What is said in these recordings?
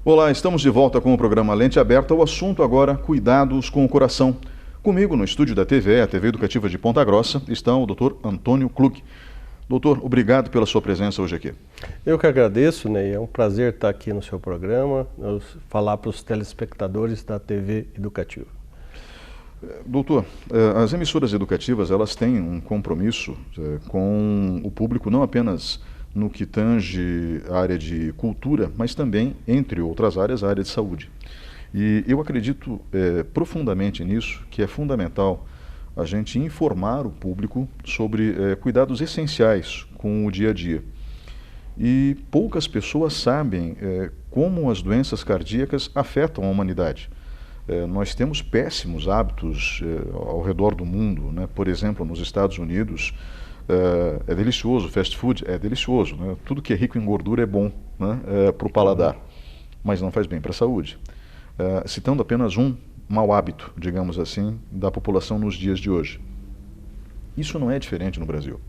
Olá, estamos de volta com o programa Lente Aberta. O assunto agora, cuidados com o coração. Comigo no estúdio da TVE, a TV Educativa de Ponta Grossa, está o Dr. Antônio Klug. Doutor, obrigado pela sua presença hoje aqui. Eu que agradeço, Ney. É um prazer estar aqui no seu programa, falar para os telespectadores da TV Educativa. Doutor, as emissoras educativas, elas têm um compromisso com o público, não apenas no que tange a área de cultura, mas também, entre outras áreas, a área de saúde. E eu acredito profundamente nisso, que é fundamental a gente informar o público sobre cuidados essenciais com o dia a dia. E poucas pessoas sabem como as doenças cardíacas afetam a humanidade. Nós temos péssimos hábitos ao redor do mundo, né? Por exemplo, nos Estados Unidos, é delicioso, fast food é delicioso, né? Tudo que é rico em gordura é bom, né? Para o paladar, mas não faz bem para a saúde. Citando apenas um mau hábito, digamos assim, da população nos dias de hoje. Isso não é diferente no Brasil.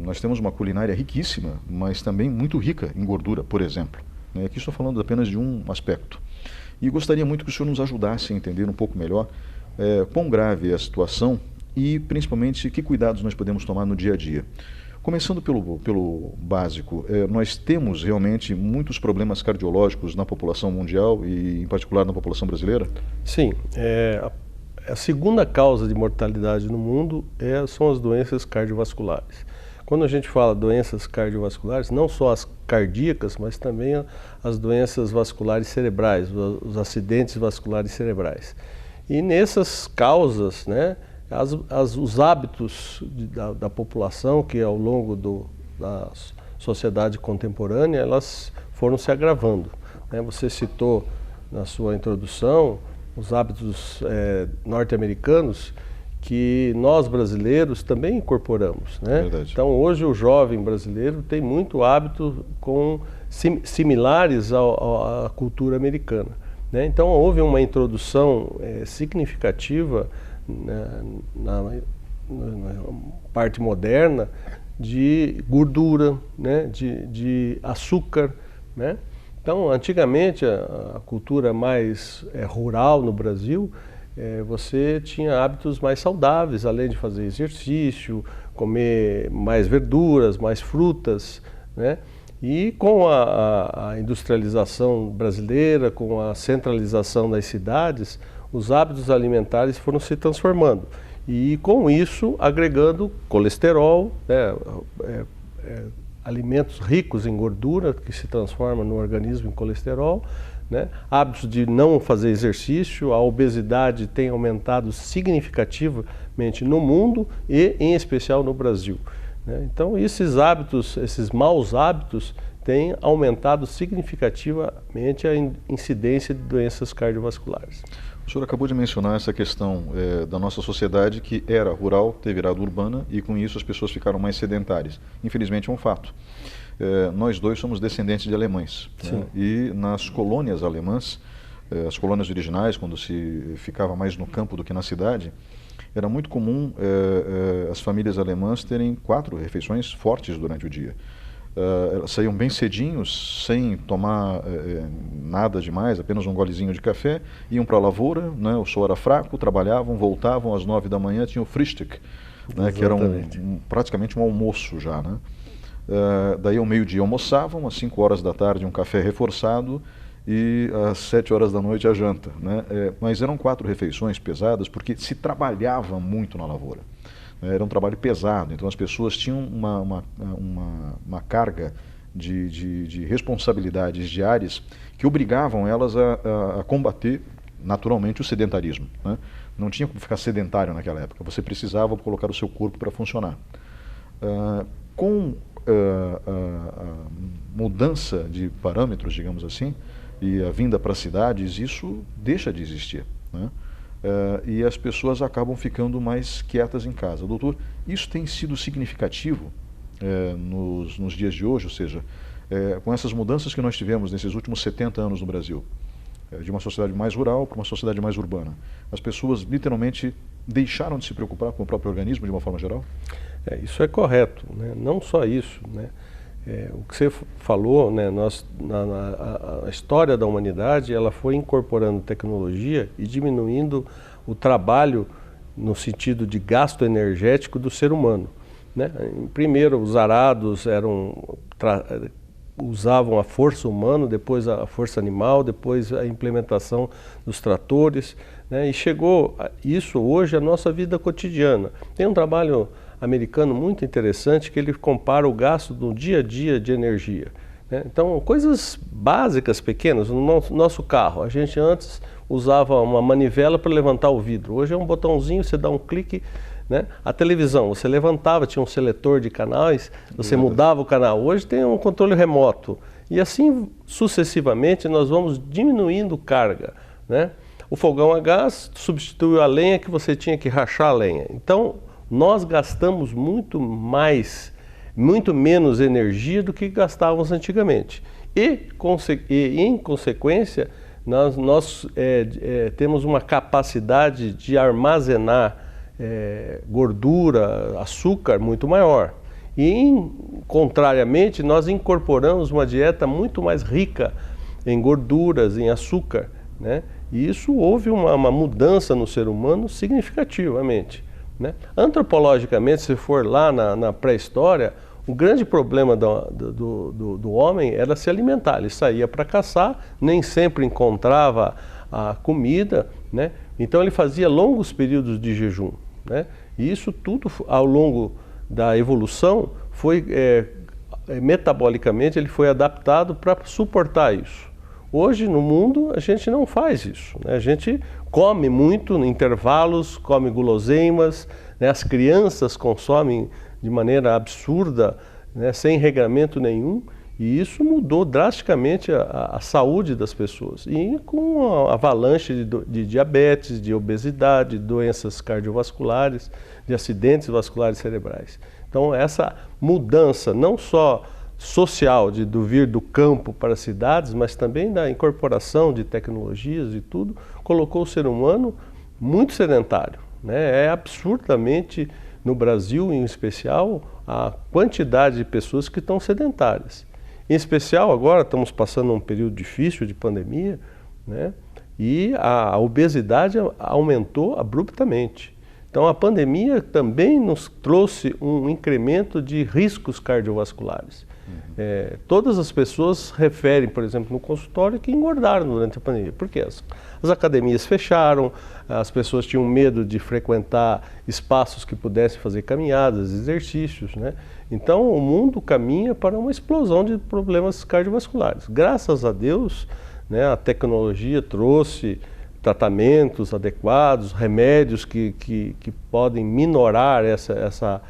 Nós temos uma culinária riquíssima, mas também muito rica em gordura, por exemplo. Aqui estou falando apenas de um aspecto. E gostaria muito que o senhor nos ajudasse a entender um pouco melhor quão grave é a situação e, principalmente, que cuidados nós podemos tomar no dia a dia. Começando pelo básico, nós temos realmente muitos problemas cardiológicos na população mundial e, em particular, na população brasileira? Sim. A segunda causa de mortalidade no mundo são as doenças cardiovasculares. Quando a gente fala doenças cardiovasculares, não só as cardíacas, mas também as doenças vasculares cerebrais, os acidentes vasculares cerebrais. E nessas causas, né, os hábitos da população, que ao longo da sociedade contemporânea, elas foram se agravando, né? Você citou na sua introdução os hábitos norte-americanos, que nós brasileiros também incorporamos, né? Verdade. Então hoje o jovem brasileiro tem muito hábito similares à cultura americana, né? Então houve uma introdução significativa na parte moderna de gordura, né? de açúcar, né? Então antigamente a cultura mais rural no Brasil, você tinha hábitos mais saudáveis, além de fazer exercício, comer mais verduras, mais frutas, né? E com a industrialização brasileira, com a centralização das cidades, os hábitos alimentares foram se transformando. E com isso, agregando colesterol, né? Alimentos ricos em gordura, que se transformam no organismo em colesterol, né? Hábitos de não fazer exercício, a obesidade tem aumentado significativamente no mundo e em especial no Brasil, né? Então esses hábitos, esses maus hábitos têm aumentado significativamente a incidência de doenças cardiovasculares. O senhor acabou de mencionar essa questão da nossa sociedade que era rural, ter virado urbana e com isso as pessoas ficaram mais sedentárias. Infelizmente é um fato. Nós dois somos descendentes de alemães, né? E nas colônias alemãs, as colônias originais, quando se ficava mais no campo do que na cidade, era muito comum as famílias alemãs terem 4 refeições fortes durante o dia. Elas saíam bem cedinhos, sem tomar nada demais, apenas um golezinho de café, iam para a lavoura, né? O sol era fraco, trabalhavam, voltavam às 9 da manhã, tinha o Frühstück, né? Que era praticamente um almoço já, né? Daí ao meio-dia almoçavam, às 5 horas da tarde um café reforçado e às 7 horas da noite a janta, né? Mas eram 4 refeições pesadas porque se trabalhava muito na lavoura. Era um trabalho pesado, então as pessoas tinham uma carga de responsabilidades diárias que obrigavam elas a combater naturalmente o sedentarismo, né? Não tinha como ficar sedentário naquela época, você precisava colocar o seu corpo para funcionar. Com a mudança de parâmetros, digamos assim, e a vinda para as cidades, isso deixa de existir, né? E as pessoas acabam ficando mais quietas em casa. Doutor, isso tem sido significativo nos dias de hoje, ou seja, com essas mudanças que nós tivemos nesses últimos 70 anos no Brasil, de uma sociedade mais rural para uma sociedade mais urbana. As pessoas literalmente deixaram de se preocupar com o próprio organismo de uma forma geral? Isso é correto, né? Não só isso, né? O que você falou, né, a história da humanidade, ela foi incorporando tecnologia e diminuindo o trabalho no sentido de gasto energético do ser humano, né? Primeiro, os arados usavam a força humana, depois a força animal, depois a implementação dos tratores, né? E chegou isso hoje à nossa vida cotidiana. Tem um trabalho americano muito interessante que ele compara o gasto do dia a dia de energia, né? Então, coisas básicas, pequenas. No nosso carro, a gente antes usava uma manivela para levantar o vidro. Hoje é um botãozinho, você dá um clique, né? A televisão, você levantava, tinha um seletor de canais, você mudava o canal. Hoje tem um controle remoto. E assim, sucessivamente, nós vamos diminuindo carga, né? O fogão a gás substituiu a lenha que você tinha que rachar a lenha. Então, nós gastamos muito menos energia do que gastávamos antigamente. E em consequência, nós temos uma capacidade de armazenar gordura, açúcar muito maior. E, contrariamente, nós incorporamos uma dieta muito mais rica em gorduras, em açúcar, né? E isso houve uma mudança no ser humano significativamente, né? Antropologicamente, se for lá na pré-história, o grande problema do homem era se alimentar. Ele saía para caçar, nem sempre encontrava a comida, né? Então ele fazia longos períodos de jejum, né? E isso tudo, ao longo da evolução, foi metabolicamente ele foi adaptado para suportar isso. Hoje no mundo a gente não faz isso, né? A gente come muito em intervalos, come guloseimas, né? As crianças consomem de maneira absurda, né? Sem regramento nenhum, e isso mudou drasticamente a saúde das pessoas. E com a avalanche de diabetes, de obesidade, de doenças cardiovasculares, de acidentes vasculares cerebrais. Então essa mudança não só social, do vir do campo para as cidades, mas também da incorporação de tecnologias e tudo, colocou o ser humano muito sedentário, né? É absurdamente, no Brasil em especial, a quantidade de pessoas que estão sedentárias. Em especial agora estamos passando um período difícil de pandemia, né? E a obesidade aumentou abruptamente. Então a pandemia também nos trouxe um incremento de riscos cardiovasculares. Todas as pessoas referem, por exemplo, no consultório, que engordaram durante a pandemia. Por quê? As academias fecharam, as pessoas tinham medo de frequentar espaços que pudessem fazer caminhadas, exercícios, né? Então o mundo caminha para uma explosão de problemas cardiovasculares. Graças a Deus, né, a tecnologia trouxe tratamentos adequados, remédios que podem minorar essa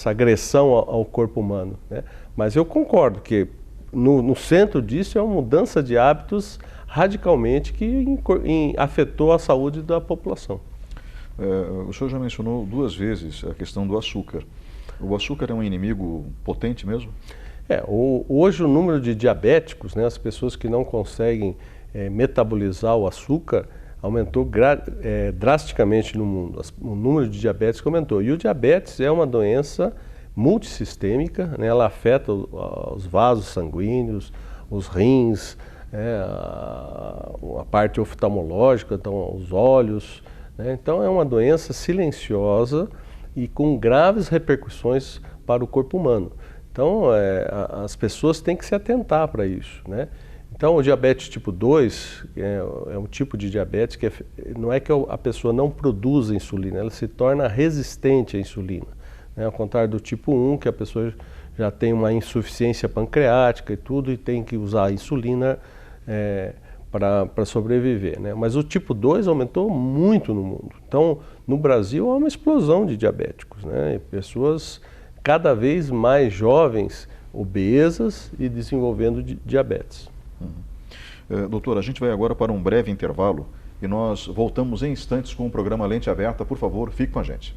agressão ao corpo humano, né? Mas eu concordo que no centro disso é uma mudança de hábitos radicalmente que afetou a saúde da população. O senhor já mencionou 2 vezes a questão do açúcar. O açúcar é um inimigo potente mesmo? Hoje o número de diabéticos, né, as pessoas que não conseguem metabolizar o açúcar, aumentou drasticamente no mundo. O número de diabéticos aumentou. E o diabetes é uma doença multissistêmica, né? Ela afeta os vasos sanguíneos, os rins, a parte oftalmológica, então os olhos, né? Então é uma doença silenciosa e com graves repercussões para o corpo humano. Então as pessoas têm que se atentar para isso, né? Então o diabetes tipo 2 é um tipo de diabetes que não é que a pessoa não produza insulina, ela se torna resistente à insulina, né? Ao contrário do tipo 1, que a pessoa já tem uma insuficiência pancreática e tudo, e tem que usar a insulina para sobreviver, né? Mas o tipo 2 aumentou muito no mundo. Então, no Brasil, há uma explosão de diabéticos, né? E pessoas cada vez mais jovens, obesas e desenvolvendo diabetes. Doutor, a gente vai agora para um breve intervalo e nós voltamos em instantes com o programa Lente Aberta. Por favor, fique com a gente.